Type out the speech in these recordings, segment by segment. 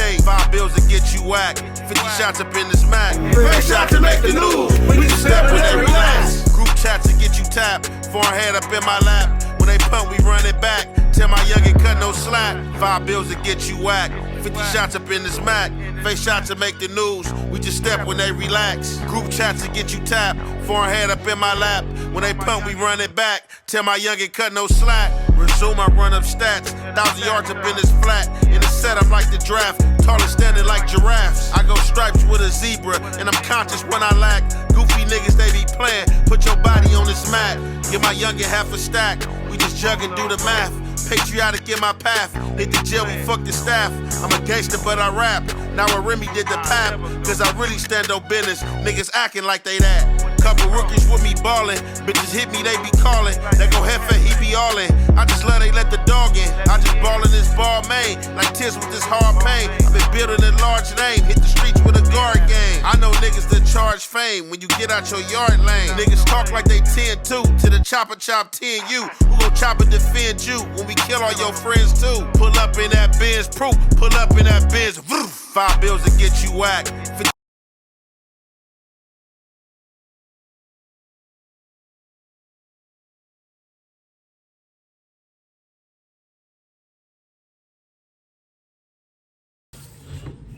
paid. 5 bills to get you whacked. 50 shots up in this Mac. Face shot to make the news. We just step when they relax. Group chat to get you tapped. Foreign head up in my lap. When they punt, we run it back. Tell my youngin' cut no slack. 5 bills to get you whacked. 50 shots up in this Mac. Face shot to make the news. We just step when they relax. Group chats to get you tapped. Foreign head up in my lap. When they punt, we run it back. Tell my youngin' cut no slack. Resume, I run up stats. 1,000 yards up in this flat. In the setup like the draft. Taller standing like giraffes. I go stripes with a zebra. And I'm conscious when I lack. Goofy niggas, they be playing. Put your body on this mat. Give my youngin' half a stack. We just jug and do the math. Patriotic in my path. Hit the jail, we fuck the staff. I'm a gangster, but I rap. Now a Remy did the pap. Cause I really stand on business. Niggas acting like they that. Couple rookies with me ballin'. Bitches hit me, they be calling. They go head for he be all in. I just love they let the dog in. I just ballin' this ball main. Like tears with this hard pain. I been building a large name. Hit the streets with a guard game. I know niggas that charge fame when you get out your yard lane. Niggas talk like they 10-2. To the chopper chop 10 you. Who gon' chop and defend you when we kill all your friends too? Pull up in that Benz proof. Pull up in that Benz. 5 bills to get you whacked.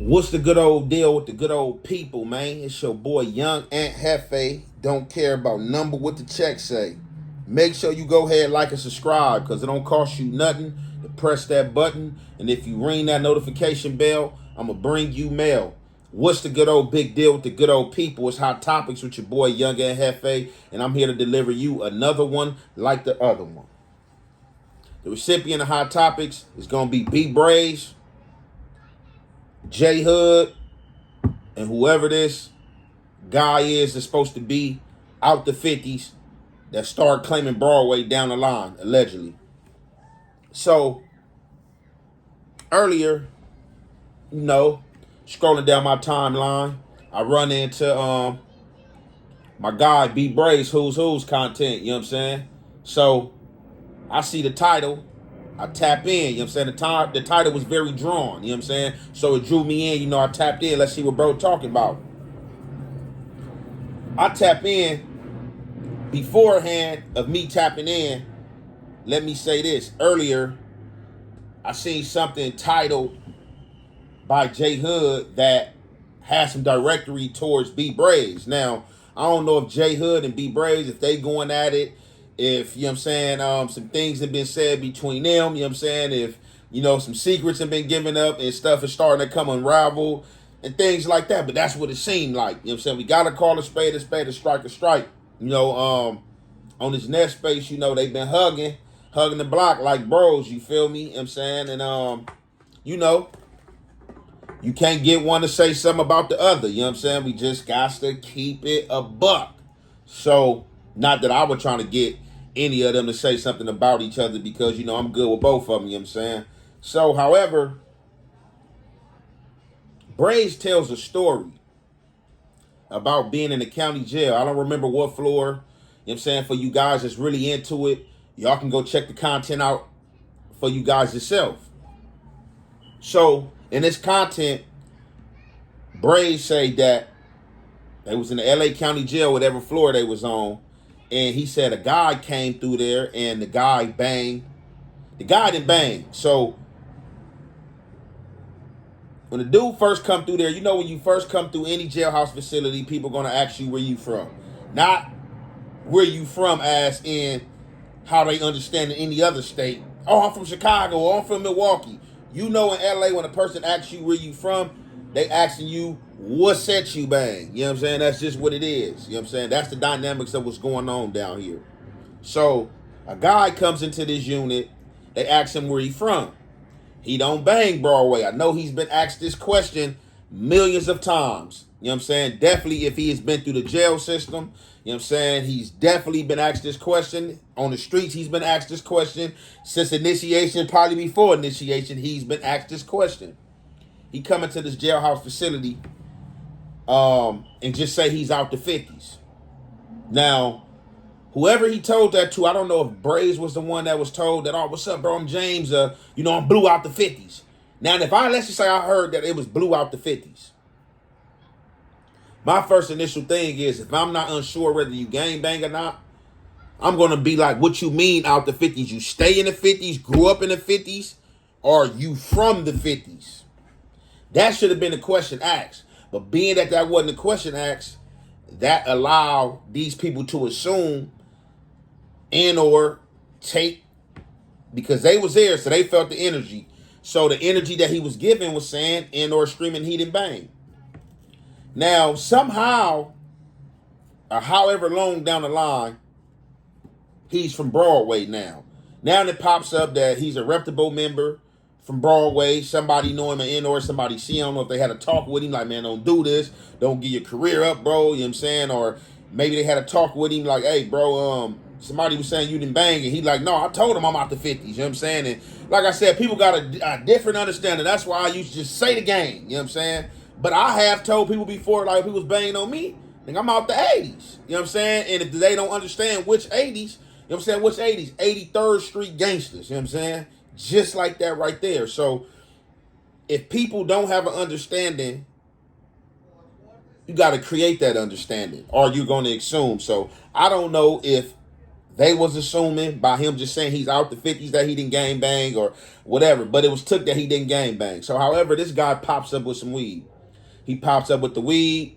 What's the good old deal with the good old people, man? It's your boy Young Ant Hefe. Don't care about number what the check say. Make sure you go ahead, like and subscribe, because it don't cost you nothing to press that button. And if you ring that notification bell, I'm going to bring you mail. What's the good old big deal with the good old people? It's Hot Topics with your boy Young Ant Hefe, and I'm here to deliver you another one like the other one. The recipient of Hot Topics is going to be Braze, J Hood, and whoever this guy is that's supposed to be out the 50s that start claiming Broadway down the line, allegedly. So, earlier, scrolling down my timeline, I run into my guy, Braze, Who's content, you know what I'm saying? So, I see the title. I tap in, you know what I'm saying? The title was very drawn, you know what I'm saying? So it drew me in, I tapped in. Let's see what bro talking about. I tap in. Beforehand of me tapping in, let me say this. Earlier, I seen something titled by J Hood that has some directory towards Braze. Now, I don't know if J Hood and Braze, if they going at it, if, you know what I'm saying, some things have been said between them, you know what I'm saying, if, some secrets have been given up and stuff is starting to come unraveled and things like that. But that's what it seemed like, you know what I'm saying? We got to call a spade, a strike a strike. On this net space, they've been hugging the block like bros, you feel me? You know what I'm saying? And, you can't get one to say something about the other, you know what I'm saying? We just got to keep it a buck. So, not that I was trying to get any of them to say something about each other because, I'm good with both of them, you know what I'm saying? So, however, Braze tells a story about being in the county jail. I don't remember what floor, you know what I'm saying? For you guys that's really into it, y'all can go check the content out for you guys yourself. So, in this content, Braze say that they was in the LA County Jail, whatever floor they was on, and he said a guy came through there and the guy banged. The guy didn't bang. So when the dude first come through there, when you first come through any jailhouse facility, people going to ask you where you from. Not where you from as in how they understand in any other state. Oh, I'm from Chicago. Oh, I'm from Milwaukee. In LA, when a person asks you where you from, they asking you what set you bang. You know what I'm saying? That's just what it is. You know what I'm saying? That's the dynamics of what's going on down here. So a guy comes into this unit. They ask him where he from. He don't bang Broadway. I know he's been asked this question millions of times. You know what I'm saying? Definitely if he has been through the jail system. You know what I'm saying? He's definitely been asked this question. On the streets, he's been asked this question. Since initiation, probably before initiation, he's been asked this question. He come into this jailhouse facility and just say he's out the 50s. Now, whoever he told that to, I don't know if Braze was the one that was told that, oh, what's up, bro? I'm James. I'm blue out the 50s. Now, let's just say I heard that it was blue out the 50s. My first initial thing is, if I'm not unsure whether you gang bang or not, I'm going to be like, what you mean out the 50s? You stay in the 50s, grew up in the 50s, or you from the 50s? That should have been the question asked. But being that wasn't the question asked, that allowed these people to assume and or take, because they was there, so they felt the energy. So the energy that he was giving was saying and or screaming he didn't bang. Now, somehow, or however long down the line, he's from Broadway now. Now it pops up that he's a reputable member from Broadway. Somebody know him and or somebody see him. I don't know if they had a talk with him, like, man, don't do this. Don't get your career up, bro. You know what I'm saying? Or maybe they had a talk with him like, hey, bro, somebody was saying you didn't bang. And he's like, no, I told him I'm out the 50s. You know what I'm saying? And like I said, people got a different understanding. That's why I used to just say the game. You know what I'm saying? But I have told people before, like, if he was banging on me, think I'm out the 80s. You know what I'm saying? And if they don't understand which 80s, you know what I'm saying? Which 80s? 83rd Street gangsters. You know what I'm saying? Just like that right there. So if people don't have an understanding, you got to create that understanding, or you're going to assume. So I don't know if they was assuming by him just saying he's out the 50s that he didn't gang bang or whatever, but it was took that he didn't gang bang. So however, this guy pops up with some weed. He pops up with the weed.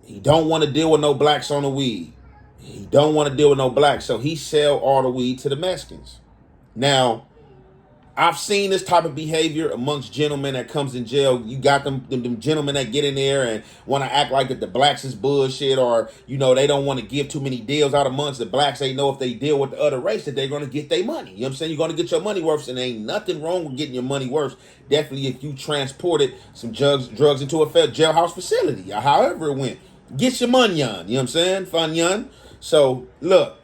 He don't want to deal with no blacks on the weed. He don't want to deal with no blacks. So he sell all the weed to the Mexicans. Now, I've seen this type of behavior amongst gentlemen that comes in jail. You got them gentlemen that get in there and want to act like that the blacks is bullshit, or, you know, they don't want to give too many deals out amongst the blacks. They know if they deal with the other race that they're going to get their money. You know what I'm saying? You're going to get your money worth, and there ain't nothing wrong with getting your money worth. Definitely if you transported some drugs into a jailhouse facility, or however it went. Get your money on. You know what I'm saying? Fun yon. So, look.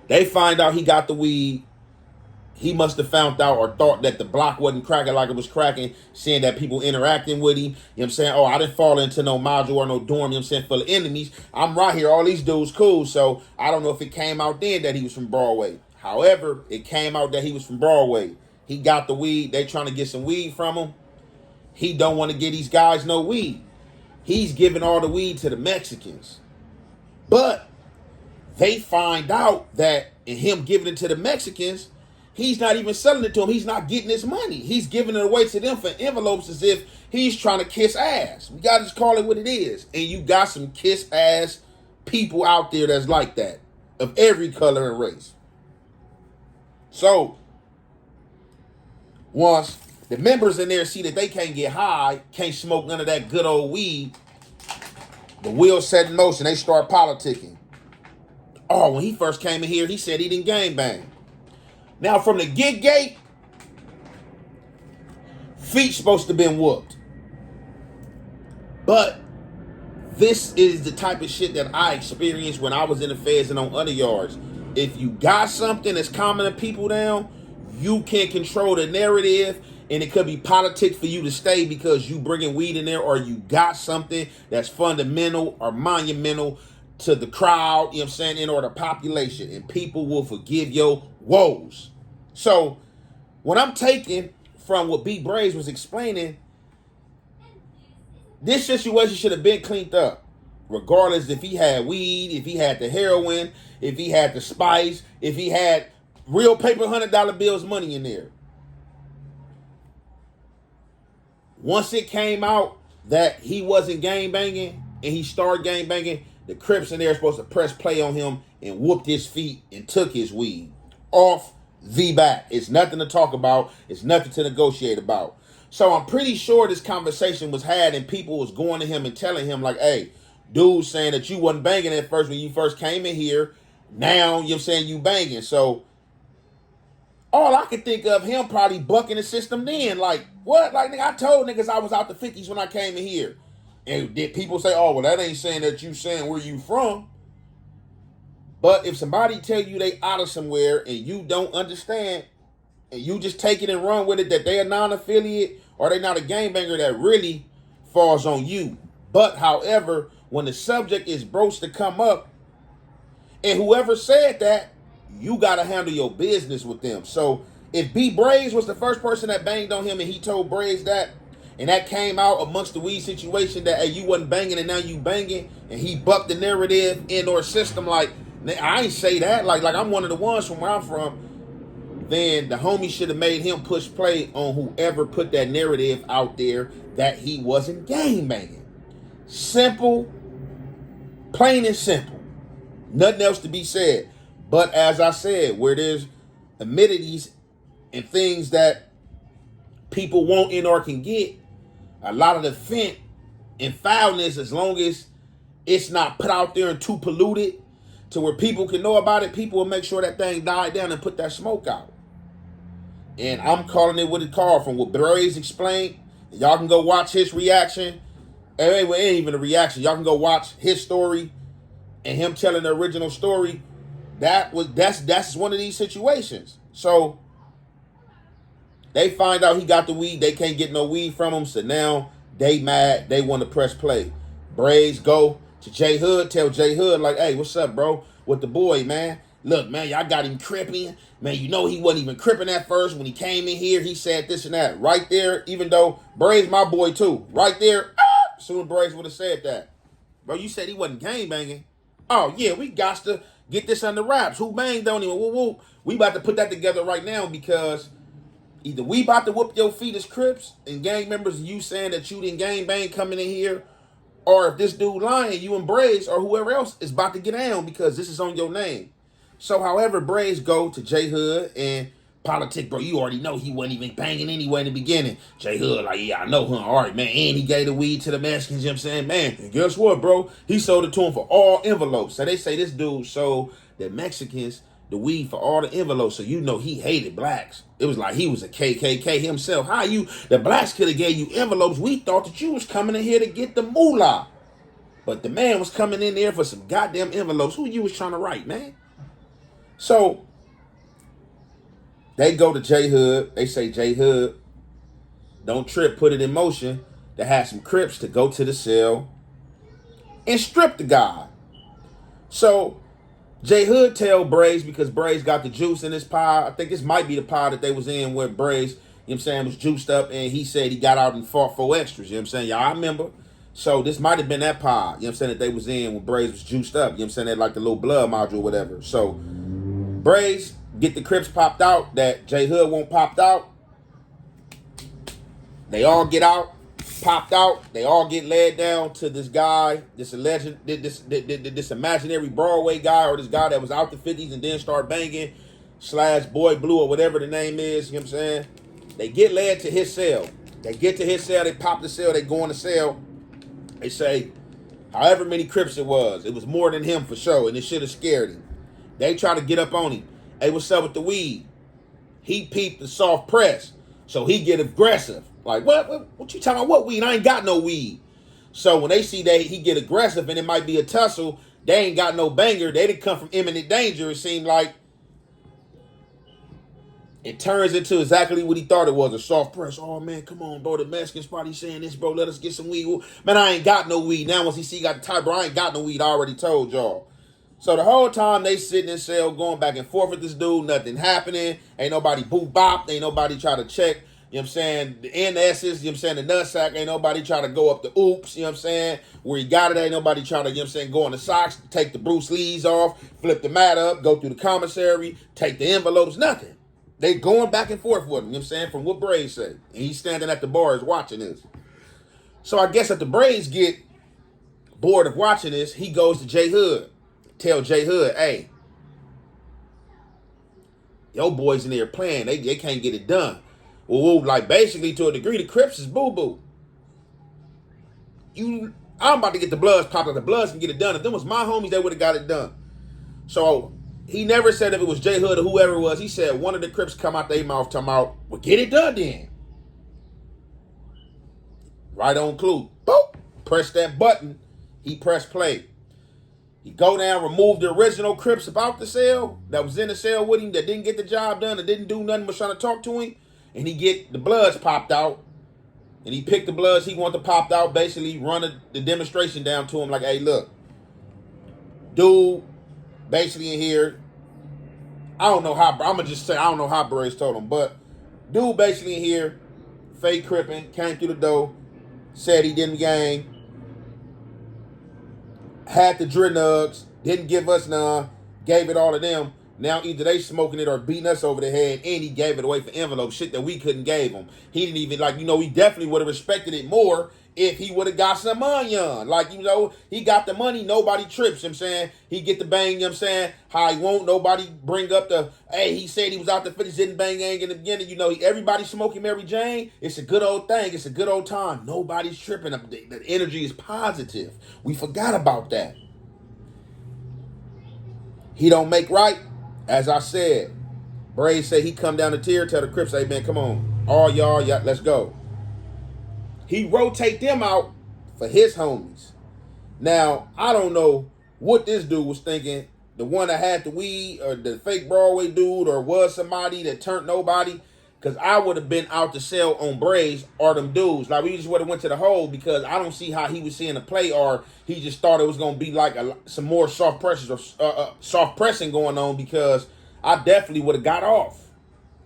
They find out he got the weed. He must have found out or thought that the block wasn't cracking like it was cracking, seeing that people interacting with him. You know what I'm saying? Oh, I didn't fall into no module or no dorm, you know what I'm saying, full of enemies. I'm right here. All these dudes cool. So I don't know if it came out then that he was from Broadway. However, it came out that he was from Broadway. He got the weed. They trying to get some weed from him. He don't want to get these guys no weed. He's giving all the weed to the Mexicans. But they find out that in him giving it to the Mexicans, he's not even selling it to them. He's not getting his money. He's giving it away to them for envelopes as if he's trying to kiss ass. We got to just call it what it is. And you got some kiss ass people out there that's like that, of every color and race. So, once the members in there see that they can't get high, can't smoke none of that good old weed, the wheels set in motion. They start politicking. Oh, when he first came in here, he said he didn't gang bang. Now, from the gate, feet supposed to have been whooped. But this is the type of shit that I experienced when I was in the feds and on other yards. If you got something that's calming people down, you can control the narrative, and it could be politics for you to stay because you bringing weed in there, or you got something that's fundamental or monumental to the crowd, you know what I'm saying, and or the population, and people will forgive your woes. So, what I'm taking from what B. Braze was explaining, this situation should have been cleaned up. Regardless if he had weed, if he had the heroin, if he had the spice, if he had real paper $100 bills money in there. Once it came out that he wasn't gang banging and he started gang banging, the Crips in there are supposed to press play on him and whooped his feet and took his weed off the bat. It's nothing to talk about. It's nothing to negotiate about. So I'm pretty sure this conversation was had and people was going to him and telling him like, hey, dude saying that you wasn't banging at first when you first came in here. Now, you know what I'm saying, you banging. So all I could think of him probably bucking the system then. Like, what? Like, nigga, I told niggas I was out the 50s when I came in here. And did people say, oh, well, that ain't saying that you saying where you from. But if somebody tell you they out of somewhere and you don't understand, and you just take it and run with it, that they are non-affiliate or they not a gangbanger, that really falls on you. But, however, when the subject is broached to come up, and whoever said that, you got to handle your business with them. So If B Braze was the first person that banged on him and he told Braze that, and that came out amongst the weed situation that, hey, you wasn't banging and now you banging, and he bucked the narrative in our system, like, I ain't say that. Like I'm one of the ones from where I'm from. Then the homie should have made him push play on whoever put that narrative out there that he wasn't gang banging. Simple, plain and simple. Nothing else to be said. But as I said, where there's amenities and things that people want in or can get, a lot of the fent and foulness, as long as it's not put out there and too polluted to where people can know about it, people will make sure that thing died down and put that smoke out. And I'm calling it what it called from what Braze explained. Y'all can go watch his reaction. It ain't even a reaction. Y'all can go watch his story and him telling the original story. That's one of these situations. So they find out he got the weed. They can't get no weed from him. So now they mad. They want to press play. Braze go to J Hood. Tell J Hood, like, hey, what's up, bro? With the boy, man. Look, man, y'all got him cripping. Man, you know he wasn't even cripping at first. When he came in here, he said this and that. Right there, even though Braze my boy too. Right there, soon as Braze would have said that. Bro, you said he wasn't gang banging. Oh, yeah, we got to get this under wraps. Who banged on him? Woo, woo. We about to put that together right now because either we about to whoop your feet as Crips and gang members, you saying that you didn't gang bang coming in here, or if this dude lying, you and Braze or whoever else is about to get down because this is on your name. So, however, Braze go to J Hood and politic, bro, you already know he wasn't even banging anyway in the beginning. J Hood, like, yeah, I know, huh? All right, man. And he gave the weed to the Mexicans, you know what I'm saying? Man, and guess what, bro? He sold it to him for all envelopes. So they say this dude sold the Mexicans the weed for all the envelopes. So you know he hated blacks. It was like he was a KKK himself. How you, the blacks could have gave you envelopes. We thought that you was coming in here to get the moolah. But the man was coming in there for some goddamn envelopes. Who you was trying to write, man? So they go to J Hood. They say, J Hood, don't trip, put it in motion to have some Crips to go to the cell and strip the guy. So J Hood tell Braze, because Braze got the juice in his pie. I think this might be the pie that they was in where Braze, you know what I'm saying, was juiced up and he said he got out and fought 4 extras. You know what I'm saying? Y'all remember? So this might have been that pie, you know what I'm saying, that they was in when Braze was juiced up. You know what I'm saying? They like the little blood module or whatever. So Braze get the Crips popped out that J Hood won't popped out. They all get out, popped out. They all get led down to this guy, this alleged, this imaginary Broadway guy, or this guy that was out the 50s and then start banging / Boy Blue or whatever the name is. You know what I'm saying? They get led to his cell. They get to his cell. They pop the cell. They go in the cell. They say, however many Crips it was more than him for sure, and it should have scared him. They try to get up on him. Hey, what's up with the weed? He peeped the soft press, so he get aggressive. Like, what you talking about? What weed? I ain't got no weed. So when they see that he get aggressive and it might be a tussle, they ain't got no banger. They didn't come from imminent danger. It seemed like it turns into exactly what he thought it was, a soft press. Oh, man, come on, bro. The Mexicans probably saying this, bro. Let us get some weed. Man, I ain't got no weed. Now, once he see he got the type, bro, I ain't got no weed. I already told y'all. So the whole time they sitting in cell going back and forth with this dude, nothing happening. Ain't nobody boop bop. Ain't nobody try to check, you know what I'm saying, the NS's, you know what I'm saying, the nutsack. Ain't nobody try to go up the oops, you know what I'm saying, where he got it. Ain't nobody try to, you know what I'm saying, go in the socks, take the Bruce Lee's off, flip the mat up, go through the commissary, take the envelopes, nothing. They going back and forth with him, you know what I'm saying, from what Braze said. And he's standing at the bars watching this. So I guess if the Braze get bored of watching this, he goes to J Hood. Tell J Hood, hey, your boys in there playing, they can't get it done. Well, like basically to a degree, the Crips is boo-boo. I'm about to get the Bloods popped out. The Bloods can get it done. If them was my homies, they would have got it done. So he never said if it was J Hood or whoever it was. He said one of the Crips come out their mouth talking about, well, get it done then. Right on clue. Boop. Press that button. He pressed play. He go down, remove the original Crips about the cell that was in the cell with him that didn't get the job done, that didn't do nothing, was trying to talk to him, and he get the Bloods popped out, and he picked the Bloods he wanted to popped out, basically run the demonstration down to him like, hey, look, dude, basically in here, I don't know how, I'm going to just say, I don't know how Braze told him, but dude basically here, fake cripping, came through the door, said he didn't gang, had the drill nugs, didn't give us none, gave it all to them. Now either they smoking it or beating us over the head, and he gave it away for envelope, shit that we couldn't give him. He didn't even, like, he definitely would have respected it more if he would have got some money on. Like, he got the money, nobody trips, you know what I'm saying? He get the bang, you know what I'm saying? How he won't, nobody bring up the, hey, he said he was out the 50s, didn't bang gang in the beginning. Everybody smoking Mary Jane. It's a good old thing. It's a good old time. Nobody's tripping. The energy is positive. We forgot about that. He don't make right. As I said, Braze say he come down the tier, tell the Crips, hey man, come on. All y'all, let's go. He rotate them out for his homies. Now, I don't know what this dude was thinking. The one that had the weed, or the fake Broadway dude, or was somebody that turned nobody. Because I would have been out to sell on Braze or them dudes. Like, we just would have went to the hole, because I don't see how he was seeing the play, or he just thought it was going to be like some more soft pressures or soft pressing going on, because I definitely would have got off.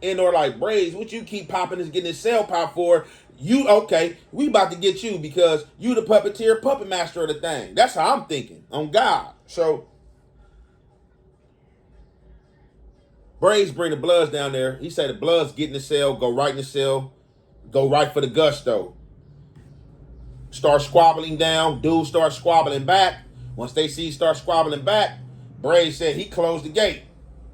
And or like, Braze, what you keep popping is getting this cell pop for? Okay, we about to get you because you the puppeteer, puppet master of the thing. That's how I'm thinking, on God. So, Braze bring the Bloods down there. He said the Bloods get in the cell, go right in the cell, go right for the gusto. Start squabbling down. Dudes start squabbling back. Once they see start squabbling back, Braze said he closed the gate.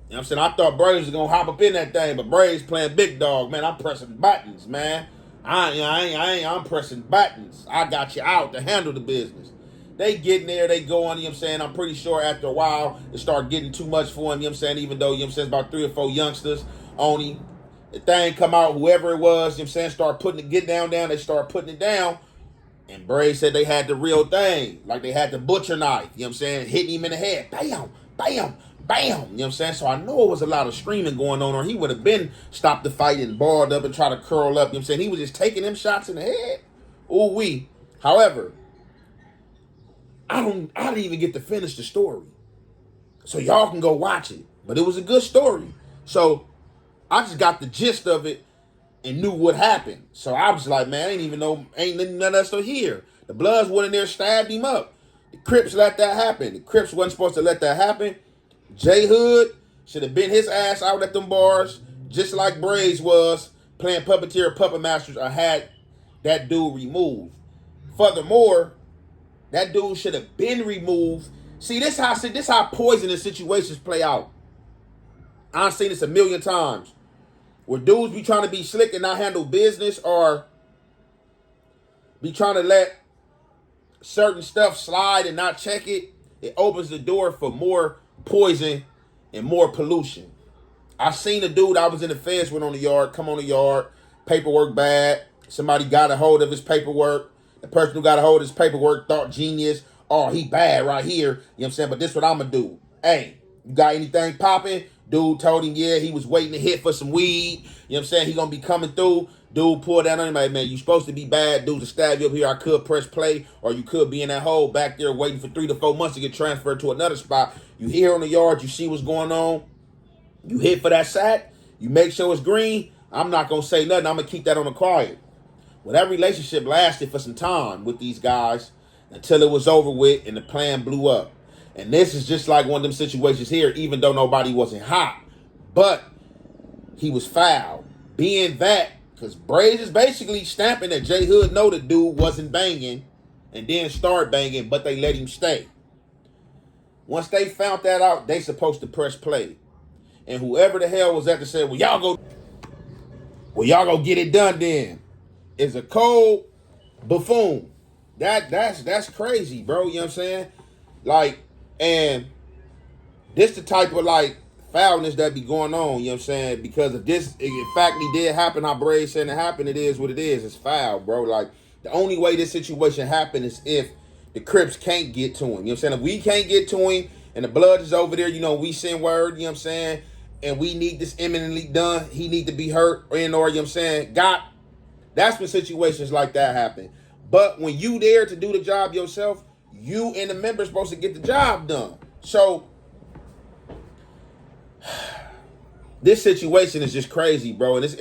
You know what I'm saying? I thought Braze was going to hop up in that thing, but Braze playing big dog. Man, I'm pressing buttons, man. I'm pressing buttons. I got you out to handle the business. They get in there, they go on, you know what I'm saying? I'm pretty sure after a while, it start getting too much for him, you know what I'm saying? Even though, you know what I'm saying, about 3 or 4 youngsters on him. The thing come out, whoever it was, you know what I'm saying, start putting it, get down, they start putting it down. And Braze said they had the real thing. Like they had the butcher knife, you know what I'm saying? Hitting him in the head. Bam, bam, bam. You know what I'm saying? So I know it was a lot of screaming going on, or he would have been stopped the fight and balled up and tried to curl up. You know what I'm saying? He was just taking them shots in the head. Ooh-wee. However, I didn't even get to finish the story. So y'all can go watch it. But it was a good story. So I just got the gist of it and knew what happened. So I was like, man, ain't none of us here. The Bloods went in there, stabbed him up. The Crips let that happen. The Crips wasn't supposed to let that happen. J Hood should have been his ass out at them bars, just like Braze was, playing puppeteer, puppet masters, or had that dude removed. Furthermore, that dude should have been removed. See, this how poisonous situations play out. I've seen this a million times. Where dudes be trying to be slick and not handle business, or be trying to let certain stuff slide and not check it, it opens the door for more poison and more pollution. I seen a dude I was in the feds with on the yard, come on the yard, paperwork bad. Somebody got a hold of his paperwork. The person who got a hold of his paperwork thought genius. Oh, he bad right here. You know what I'm saying? But this what I'm going to do. Hey, you got anything popping? Dude told him, yeah, he was waiting to hit for some weed. You know what I'm saying? He going to be coming through. Dude pulled down on him. Like, man, you supposed to be bad. Dude to stab you up here. I could press play, or you could be in that hole back there waiting for 3 to 4 months to get transferred to another spot. You here on the yard. You see what's going on. You hit for that sack. You make sure it's green. I'm not going to say nothing. I'm going to keep that on the quiet. Well, that relationship lasted for some time with these guys until it was over with and the plan blew up. And this is just like one of them situations here, even though nobody wasn't hot. But he was foul. Being that, because Braze is basically stamping that J Hood know the dude wasn't banging and then start banging, but they let him stay. Once they found that out, they supposed to press play. And whoever the hell was at the say, well, y'all go get it done then. Is a cold buffoon. That's crazy, bro. You know what I'm saying? Like, and this the type of like foulness that be going on, you know what I'm saying? Because if this in fact did happen, how Braze said it happened, it is what it is. It's foul, bro. Like, the only way this situation happened is if the Crips can't get to him. You know what I'm saying? If we can't get to him and the blood is over there, you know, we send word, you know what I'm saying? And we need this imminently done. He need to be hurt or, you know what I'm saying? That's when situations like that happen. But when you there to do the job yourself, you and the members supposed to get the job done. So this situation is just crazy, bro. And it's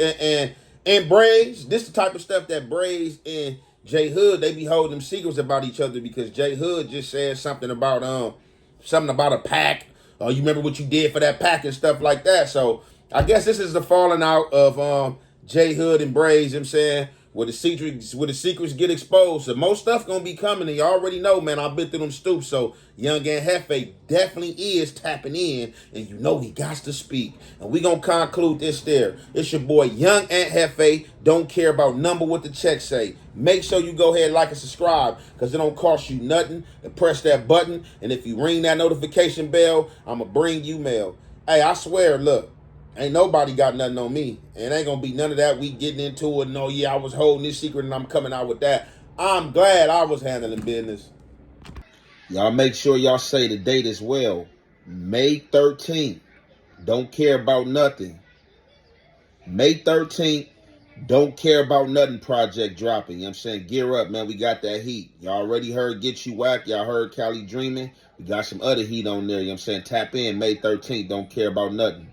and Braze, this the type of stuff that Braze and J Hood, they be holding them secrets about each other, because J Hood just said something about a pack. You remember what you did for that pack and stuff like that. So I guess this is the falling out of J Hood and Braze. I'm saying where the secrets get exposed. So most stuff gonna be coming, and you already know, man. I've been through them stoops. So Young and Hefe definitely is tapping in, and you know he got to speak. And we gonna conclude this there. It's your boy Young and Hefe. Don't care about number what the check say. Make sure you go ahead, like and subscribe, because it don't cost you nothing. And press that button. And if you ring that notification bell, I'ma bring you mail. Hey, I swear, look. Ain't nobody got nothing on me. And ain't gonna be none of that we getting into it. No, yeah, I was holding this secret and I'm coming out with that. I'm glad I was handling business. Y'all make sure y'all say the date as well. May 13th. Don't care about nothing. May 13th. Don't care about nothing project dropping. You know what I'm saying? Gear up, man. We got that heat. Y'all already heard Get You Whack. Y'all heard Cali Dreaming. We got some other heat on there. You know what I'm saying? Tap in May 13th. Don't care about nothing.